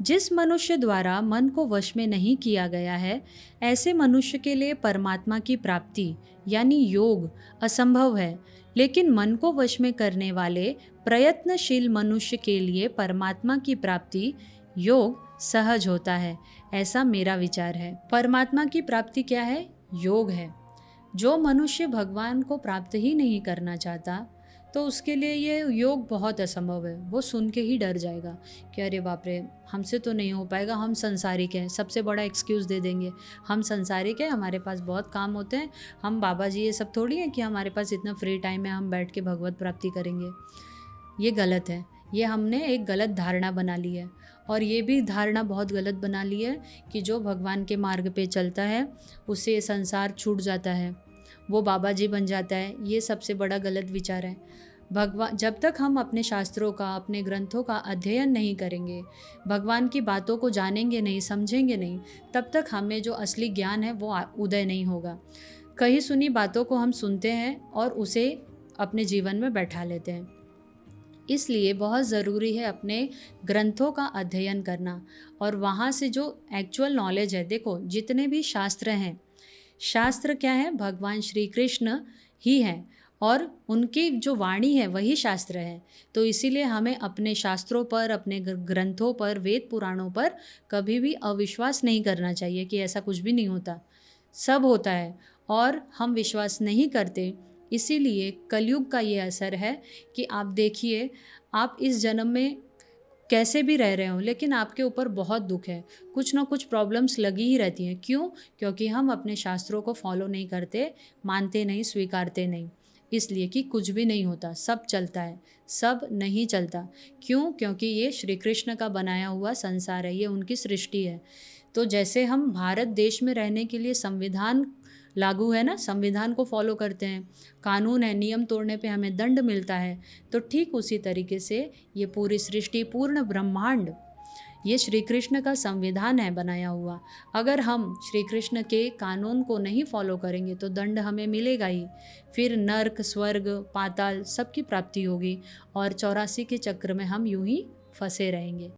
जिस मनुष्य द्वारा मन को वश में नहीं किया गया है, ऐसे मनुष्य के लिए परमात्मा की प्राप्ति यानी योग असंभव है, लेकिन मन को वश में करने वाले प्रयत्नशील मनुष्य के लिए परमात्मा की प्राप्ति योग सहज होता है। ऐसा मेरा विचार है। परमात्मा की प्राप्ति क्या है? योग है। जो मनुष्य भगवान को प्राप्त ही नहीं करना चाहता तो उसके लिए ये योग बहुत असंभव है। वो सुन के ही डर जाएगा कि अरे बाप रे, हमसे तो नहीं हो पाएगा, हम संसारिक हैं। सबसे बड़ा एक्सक्यूज़ दे देंगे, हम संसारिक हैं, हमारे पास बहुत काम होते हैं, हम बाबा जी ये सब थोड़ी हैं कि हमारे पास इतना फ्री टाइम है हम बैठ के भगवत प्राप्ति करेंगे। ये गलत है। ये हमने एक गलत धारणा बना ली है। और ये भी धारणा बहुत गलत बना ली है कि जो भगवान के मार्ग पे चलता है उससे ये संसार छूट जाता है, वो बाबा जी बन जाता है। ये सबसे बड़ा गलत विचार है। भगवान, जब तक हम अपने शास्त्रों का, अपने ग्रंथों का अध्ययन नहीं करेंगे, भगवान की बातों को जानेंगे नहीं, समझेंगे नहीं, तब तक हमें जो असली ज्ञान है वो उदय नहीं होगा। कहीं सुनी बातों को हम सुनते हैं और उसे अपने जीवन में बैठा लेते हैं। इसलिए बहुत ज़रूरी है अपने ग्रंथों का अध्ययन करना और वहाँ से जो एक्चुअल नॉलेज है, देखो जितने भी शास्त्र हैं, शास्त्र क्या है? भगवान श्री कृष्ण ही हैं और उनकी जो वाणी है वही शास्त्र है। तो इसीलिए हमें अपने शास्त्रों पर, अपने ग्रंथों पर, वेद पुराणों पर कभी भी अविश्वास नहीं करना चाहिए कि ऐसा कुछ भी नहीं होता। सब होता है और हम विश्वास नहीं करते। इसीलिए कलयुग का ये असर है कि आप देखिए, आप इस जन्म में कैसे भी रह रहे हो लेकिन आपके ऊपर बहुत दुख है, कुछ ना कुछ प्रॉब्लम्स लगी ही रहती हैं। क्यों? क्योंकि हम अपने शास्त्रों को फॉलो नहीं करते, मानते नहीं, स्वीकारते नहीं। इसलिए कि कुछ भी नहीं होता, सब चलता है, सब नहीं चलता। क्यों? क्योंकि ये श्री कृष्ण का बनाया हुआ संसार है, ये उनकी सृष्टि है। तो जैसे हम भारत देश में रहने के लिए संविधान लागू है ना, संविधान को फॉलो करते हैं, कानून है, नियम तोड़ने पे हमें दंड मिलता है, तो ठीक उसी तरीके से ये पूरी सृष्टि, पूर्ण ब्रह्मांड, ये श्री कृष्ण का संविधान है बनाया हुआ। अगर हम श्री कृष्ण के कानून को नहीं फॉलो करेंगे तो दंड हमें मिलेगा ही। फिर नर्क, स्वर्ग, पाताल सबकी प्राप्ति होगी और 84 के चक्र में हम यूं ही फंसे रहेंगे।